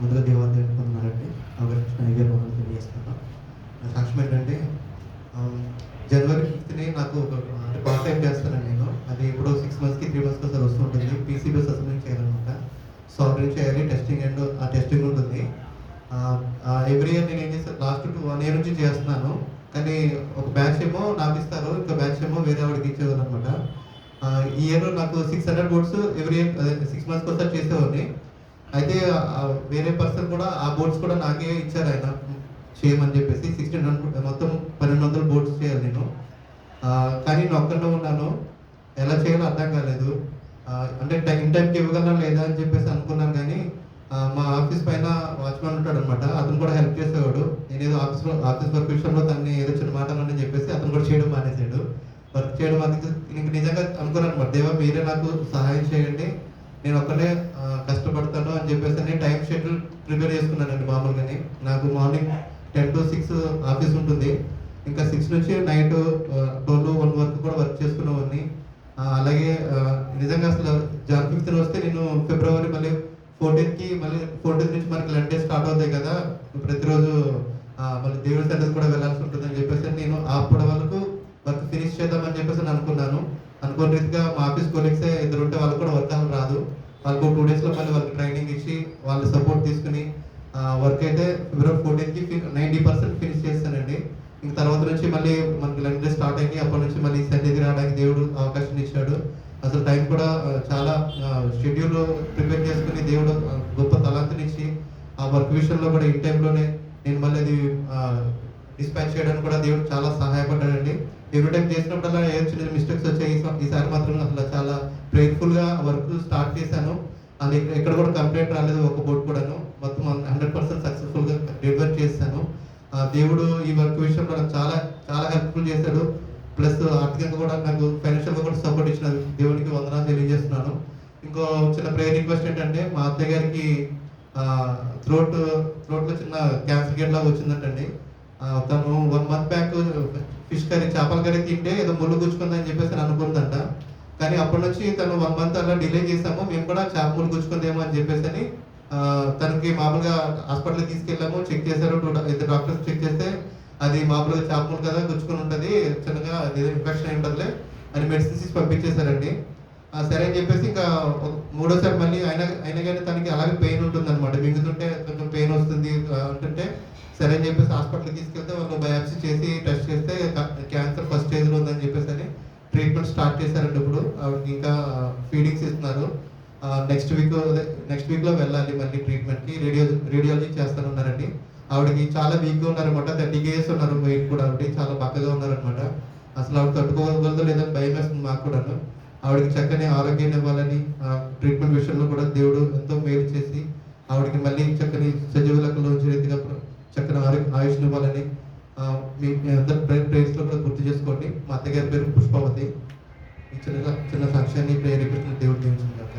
ముందుగా దేవాలయం పొందుతున్నారండి. ఆగస్టు గారు మనం తెలియజేస్తున్నాను. నా సాక్ష్యం ఏంటంటే జనవరి 5థ్ నాకు అంటే పార్ట్ టైం చేస్తానండి నేను. అది ఇప్పుడు 6 మంత్స్‌కి 3 మంత్స్‌కి ఒకసారి వస్తూ ఉంటుంది. పీసీబీఎస్ అసెస్మెంట్ చేయాలన్నమాట. సాఫ్ట్‌వేర్ చేయాలి, టెస్టింగ్ అండ్ ఆ టెస్టింగ్ ఉంటుంది. ఎవ్రీ ఇయర్ నేను ఏం చేస్తాను, లాస్ట్ 1 ఇయర్ నుంచి చేస్తున్నాను. కానీ ఒక బ్యాచ్ ఏమో నాకు ఇస్తారు, ఇంకో బ్యాచ్ ఏమో వేరే వాడికి ఇచ్చేవారు అనమాట. ఈ ఇయర్ నాకు 600 బోర్డ్స్ ఎవ్రీ ఇయర్ 6 మంత్స్‌కి ఒకసారి చేసేవాడిని. అయితే వేరే పర్సన్ కూడా ఆ బోర్డ్స్ కూడా నాకే ఇచ్చారు ఆయన చేయమని చెప్పేసి. 1600 మొత్తం 1200 బోర్డ్స్ చేయాలి నేను. కానీ నేను ఒక్కడే ఉన్నాను. ఎలా చేయాలో అర్థం కాలేదు. అంటే ఇన్ టైంకి ఇవ్వగలనా లేదా అని చెప్పేసి అనుకున్నాను. కానీ మా ఆఫీస్ పైన వాచ్‌మెన్ ఉంటాడనమాట. అతను కూడా హెల్ప్ చేసేవాడు. నేనేదో ఆఫీస్ వర్క్ విషయంలో తనని ఏదో చిన్న మాట అన్నానని చెప్పేసి అతను కూడా చేయడం మానేసాడు. వర్క్ చేయడం అది ఇంక నిజంగా అనుకున్నాను అనమాట. దేవా మీరే నాకు సహాయం చేయండి, నేను ఒక్కడే కష్టపడతాను అని చెప్పేసి టైం షెడ్యూల్ ప్రిపేర్ చేసుకున్నానండి. మామూలుగానే నాకు మార్నింగ్ 10 to 6 ఆఫీస్ ఉంటుంది. ఇంకా 6 నుంచి నైట్ 12, 1 వరకు కూడా వర్క్ చేసుకునేవాడిని. అలాగే నిజంగా అసలు జాన్ 5th వస్తే నేను ఫిబ్రవరి మళ్ళీ 14కి మళ్ళీ 14 నుంచి మనకి లండే స్టార్ట్ అవుతాయి కదా. ప్రతిరోజు మళ్ళీ దేవుడి సన్నిధికి కూడా వెళ్ళాల్సి ఉంటుందని చెప్పేసి నేను అప్పటి వరకు వర్క్ ఫినిష్ చేద్దామని చెప్పేసి అనుకున్నాను. అనుకోని రీతిగా మా ఆఫీస్ కొలీగ్సే ఇద్దరు ఉంటే వాళ్ళకి కూడా వర్క్ అవ్వడం రాదు. వాళ్ళకు 2 డేస్లో మళ్ళీ వాళ్ళకి ట్రైనింగ్ ఇచ్చి వాళ్ళ సపోర్ట్ తీసుకుని వర్క్ అయితే ఫిబ్రవరి 14కి 90% ఫినిష్ చేస్తానండి. ఇంక తర్వాత నుంచి మళ్ళీ మనకి లండే స్టార్ట్ అయింది. అప్పటి నుంచి మళ్ళీ సన్నిధికి రావడానికి దేవుడు అవకాశం ఇచ్చాడు. అసలు టైం కూడా చాలా షెడ్యూల్ ప్రిపేర్ చేసుకుని దేవుడు గొప్ప తలాంతనిచ్చి ఆ వర్క్ విషయంలో కూడా ఈ టైంలోనే నేను మళ్ళీ అది డిస్పాచ్ చేయడానికి కూడా దేవుడు చాలా సహాయపడ్డాడండి. ఎవ్రీ టైం చేసినప్పుడల్లా ఏం చిన్న మిస్టేక్స్ వచ్చాయి. ఈసారి మాత్రం అసలు చాలా ప్రేయర్ఫుల్గా వర్క్ స్టార్ట్ చేశాను. అది ఎక్కడ కూడా కంప్లైంట్ రాలేదు, ఒక బోర్డు కూడాను. మొత్తం 100% సక్సెస్ఫుల్గా డెలివర్ చేశాను. దేవుడు ఈ వర్క్ విషయంలో నాకు చాలా చాలా హెల్ప్ఫుల్ చేశాడు. ప్లస్ ఆర్థికంగా కూడా నాకు ఫైనాన్షియల్గా కూడా సపోర్ట్ ఇచ్చిన దేవునికి వందనాలు తెలియజేస్తున్నాను. ఇంకో చిన్న ప్రేయర్ రిక్వెస్ట్ ఏంటంటే, మా అత్తయ్య గారికి థ్రోట్లో చిన్న క్యాన్సర్ గేట్ లాగా వచ్చిందంటండి. తను 1 మంత్ బ్యాక్ ఫిష్ కర్రీ, చేపల కర్రీ తింటే ఏదో ముళ్ళు గుచ్చుకుందని చెప్పేసి అనుకుందంట. కానీ అప్పటి నుంచి తను 1 మంత్ అలా డిలే చేసాము. మేము కూడా చేప ముళ్ళు గుచ్చుకుందేమో అని చెప్పేసి తనకి మామూలుగా హాస్పిటల్కి తీసుకెళ్ళాము. చెక్ చేశారు, 2 డాక్టర్స్ చెక్ చేస్తే అది మామూలుగా చేప ముళ్ళు కదా, గుచ్చుకొని ఉంటుంది, చిన్నగా ఏదో ఇన్ఫెక్షన్ అయి ఉంటుందిలే అని మెడిసిన్స్ ఇచ్చి పంపించేశారండి. సరే అని చెప్పేసి ఇంకా మూడోసారి మళ్ళీ అయినా కానీ తనకి అలాగే పెయిన్ ఉంటుంది అనమాట. మింగుతుంటే కొంచెం పెయిన్ వస్తుంది అంటుంటే సరే అని చెప్పేసి హాస్పిటల్కి తీసుకెళ్తే వాళ్ళు బయాప్సీ చేసి టెస్ట్ చేస్తే క్యాన్సర్ ఫస్ట్ స్టేజ్లో ఉందని చెప్పేసి అని ట్రీట్మెంట్ స్టార్ట్ చేశారండి. ఇప్పుడు ఆవిడకి ఇంకా ఫీడింగ్స్ ఇస్తున్నారు. నెక్స్ట్ వీక్లో వెళ్ళాలి మళ్ళీ ట్రీట్మెంట్కి. రేడియాలజీ చేస్తానన్నారండి. ఆవిడకి చాలా వీక్గా ఉన్నారనమాట. 30 kgs ఉన్నారు వెయిట్ కూడా. ఆవిడ చాలా బక్కగా ఉన్నారనమాట. అసలు ఆవిడ తట్టుకోగలదో లేదని భయం వేస్తుంది మాకు కూడాను. ఆవిడకి చక్కని ఆరోగ్యాన్ని ఇవ్వాలని ట్రీట్మెంట్ విషయంలో కూడా దేవుడు ఎంతో మేలు చేసి ఆవిడకి మళ్ళీ చక్కని సజీవులకు రీతిగా చక్కని ఆయుష్ని ఇవ్వాలని మీ అందరి ప్రేయర్స్లో కూడా గుర్తు చేసుకోండి. మా అత్తగారి పేరు పుష్పవతి. ఈ చిన్న సాక్ష్యాన్ని ప్రేరేపించిన దేవుడు దీవించుకుంటారు.